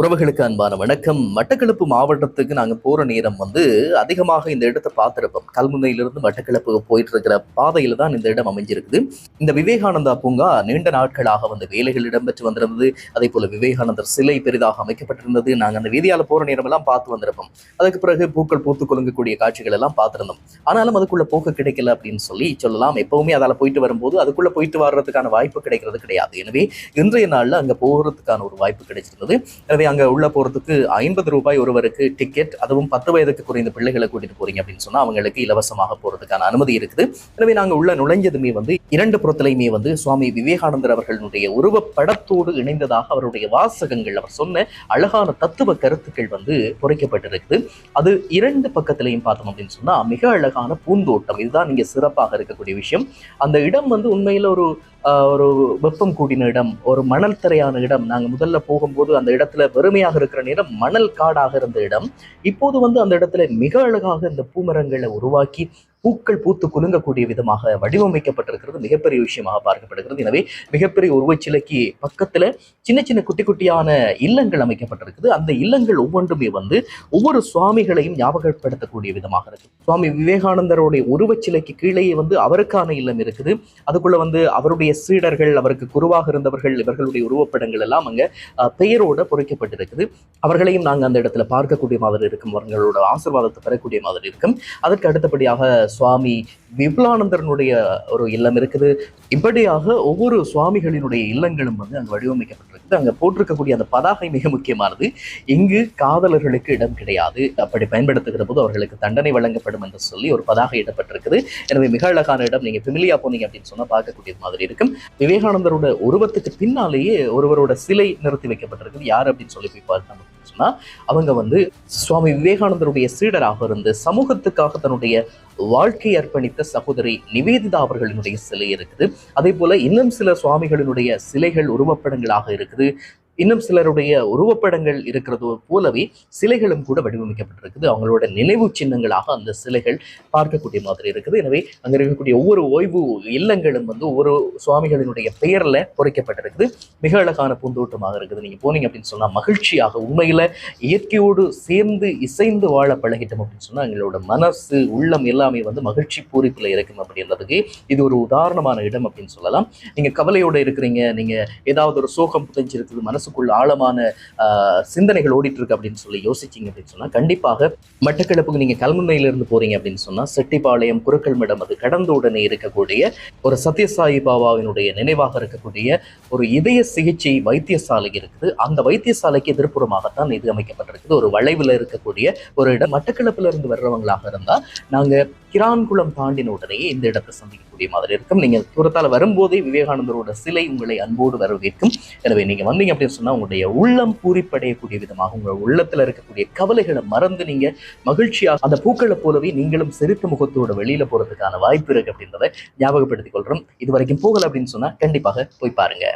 உறவுகளுக்கு அன்பான வணக்கம். மட்டக்களப்பு மாவட்டத்துக்கு நாங்க போற நேரம் அதிகமாக இந்த இடத்தை பார்த்திருப்போம். கல்முனையிலிருந்து மட்டக்களப்பு போயிட்டு இருக்கிற பாதையில தான் இந்த இடம் அமைஞ்சிருக்குது. இந்த விவேகானந்தா பூங்கா நீண்ட நாட்களாக வேலைகள் இடம்பெற்று வந்திருந்தது. அதே போல விவேகானந்தர் சிலை பெரிதாக அமைக்கப்பட்டிருந்தது. நாங்க அந்த வீதியால போற நேரம் எல்லாம் பார்த்து வந்திருப்போம். அதுக்கு பிறகு பூக்கள் பூத்து குலுங்கக்கூடிய காட்சிகள் எல்லாம் பார்த்திருந்தோம். ஆனாலும் அதுக்குள்ள போக கிடைக்கல அப்படின்னு சொல்லலாம். எப்பவுமே அதால போயிட்டு வரும்போது அதுக்குள்ள போயிட்டு வர்றதுக்கான வாய்ப்பு கிடைக்கிறது கிடையாது. எனவே இன்றைய நாள்ல அங்க போகிறதுக்கான ஒரு வாய்ப்பு கிடைச்சிருந்தது. எனவே அங்க உள்ள போறதுக்கு 50 ரூபாய் ஒருவருக்கு டிக்கெட். அதுவும் 10 வயதுக்கு குறைந்த பிள்ளைகளை கூட்டிட்டு போறீங்க அப்படின்னு சொன்னா அவங்களுக்கு இலவசமாக போறதுக்கான அனுமதி இருக்குது. எனவே நாங்க உள்ள நுழைஞ்சதுமே இரண்டு புறத்திலையுமே சுவாமி விவேகானந்தர் அவர்களுடைய உருவப்படத்தோடு இணைந்ததாக அவருடைய வாசகங்கள், அவர் சொன்ன அழகான தத்துவ கருத்துக்கள் பொறிக்கப்பட்டிருக்குது. அது இரண்டு பக்கத்திலையும் பார்த்தோம் அப்படின்னு சொன்னா மிக அழகான பூந்தோட்டம். இதுதான் இங்க சிறப்பாக இருக்கக்கூடிய விஷயம். அந்த இடம் உண்மையில ஒரு வெப்பம் கூடின இடம், ஒரு மணல் தரையான இடம். நாங்க முதல்ல போகும்போது அந்த இடத்துல வெறுமையாக இருக்கிற நேரம் மணல் காடாக இருந்த இடம் இப்போது அந்த இடத்துல மிக அழகாக இந்த பூமரங்களை உருவாக்கி பூக்கள் பூத்து குலுங்கக்கூடிய விதமாக வடிவமைக்கப்பட்டிருக்கிறது மிகப்பெரிய விஷயமாக பார்க்கப்படுகிறது. எனவே மிகப்பெரிய உருவச்சிலைக்கு பக்கத்துல சின்ன சின்ன குட்டி குட்டியான இல்லங்கள் அமைக்கப்பட்டிருக்குது. அந்த இல்லங்கள் ஒவ்வொன்றுமே ஒவ்வொரு சுவாமிகளையும் ஞாபகப்படுத்தக்கூடிய விதமாக இருக்கு. சுவாமி விவேகானந்தருடைய உருவச்சிலைக்கு கீழேயே அவருக்கான இல்லம் இருக்குது. அதுக்குள்ள அவருடைய சீடர்கள், அவருக்கு குருவாக இருந்தவர்கள், இவர்களுடைய உருவப்படங்கள் எல்லாம் அங்க பெயரோட பொறிக்கப்பட்டிருக்குது. அவர்களையும் நாங்க அந்த இடத்துல பார்க்கக்கூடிய மாதிரி இருக்கும், அவர்களோட ஆசீர்வாதத்தை பெறக்கூடிய மாதிரி இருக்கும். அதற்கு அடுத்தபடியாக சுவாமி விபுலானந்தரனுடைய ஒரு இல்லம் இருக்குது. இப்படியாக ஒவ்வொரு சுவாமிகளினுடைய இல்லங்களும் அங்கு வடிவமைக்கப்பட்டிருக்குது. அங்க போட்டிருக்கக்கூடிய அந்த பதாகை மிக முக்கியமானது. இங்கு காதலர்களுக்கு இடம் கிடையாது, அப்படி பயன்படுத்துகிற போது அவர்களுக்கு தண்டனை வழங்கப்படும் என்று சொல்லி ஒரு பதாகை இடப்பட்டிருக்குது. எனவே மிக அழகான இடம். நீங்க ஃபெமிலியா போனீங்க அப்படின்னு சொன்னா பார்க்கக்கூடியது மாதிரி இருக்கும். விவேகானந்தரோட உருவத்துக்கு பின்னாலேயே ஒருவரோட சிலை நிறுத்தி வைக்கப்பட்டிருக்குது. யார் அப்படின்னு சொல்லி போய் பார்த்தோம் சொன்னா அவங்க சுவாமி விவேகானந்தருடைய சீடராக இருந்து சமூகத்துக்காக தன்னுடைய வாழ்க்கை அர்ப்பணித்த சகோதரி நிவேதிதா அவர்களினுடைய சிலை இருக்குது. அதே போல இன்னும் சில சுவாமிகளினுடைய சிலைகள் உருவப்படங்களாக இருக்குது. இன்னும் சிலருடைய உருவப்படங்கள் இருக்கிறது போலவே சிலைகளும் கூட வடிவமைக்கப்பட்டிருக்குது. அவங்களோட நினைவு சின்னங்களாக அந்த சிலைகள் பார்க்கக்கூடிய மாதிரி இருக்குது. எனவே அங்க இருக்கக்கூடிய ஒவ்வொரு ஓய்வு இல்லங்களும் ஒவ்வொரு சுவாமிகளினுடைய பெயர்ல பொறிக்கப்பட்டிருக்குது. மிக அழகான பூந்தோட்டமாக இருக்குது. நீங்க போனீங்க அப்படின்னு சொன்னா மகிழ்ச்சியாக, உண்மையில இயற்கையோடு சேர்ந்து இசைந்து வாழ பழகிட்டோம் அப்படின்னு சொன்னா எங்களோட மனசு உள்ளம் எல்லாமே மகிழ்ச்சி பூரிப்புல இருக்கும் அப்படின்றதுக்கு இது ஒரு உதாரணமான இடம் அப்படின்னு சொல்லலாம். நீங்க கவலையோட இருக்கிறீங்க, நீங்க ஏதாவது ஒரு சோகம் புதைஞ்சிருக்குது, மனசுக்குள்ள ஆழமான சிந்தனைகள் ஓடிட்டு இருக்கு அப்படின்னு சொல்லி யோசிச்சிங்க அப்படின்னு சொன்னா கண்டிப்பாக மட்டக்களப்புக்கு நீங்க கல்முனையிலிருந்து போறீங்க அப்படின்னு சொன்னா செட்டிப்பாளையம் குருக்கள்மடம் அது கடந்த உடனே இருக்கக்கூடிய ஒரு சத்யசாயி பாபாவினுடைய நினைவாக இருக்கக்கூடிய ஒரு இதய சிகிச்சை வைத்தியசாலை இருக்குது. அந்த வைத்தியசாலைக்கு எதிர்ப்புறமாகத்தான் இது அமைக்கப்பட்டிருக்குது. ஒரு வளைவுல இருக்கக்கூடிய ஒரு இடம். மட்டக்களப்புல இருந்து வர்றவங்களாக இருந்தா நாங்க கிரான்குளம் தாண்டின உடனே இந்த இடத்தை சந்திக்கக்கூடிய மாதிரி இருக்கும். நீங்க தூரத்தால வரும்போதே விவேகானந்தரோட சிலை உங்களை அன்போடு வரவேற்கும். எனவே நீங்க வந்தீங்க அப்படின்னு சொன்னா உங்களுடைய உள்ளம் பூரிப்படையக்கூடிய விதமாக, உங்கள் உள்ளத்துல இருக்கக்கூடிய கவலைகளை மறந்து நீங்க மகிழ்ச்சியாக அந்த பூக்களை போலவே நீங்களும் சிரித்த முகத்தோட வெளியில போறதுக்கான வாய்ப்பு இருக்கு அப்படின்றத ஞாபகப்படுத்திக் கொள்றோம். இது வரைக்கும் போகல அப்படின்னு சொன்னா கண்டிப்பாக போய் பாருங்க.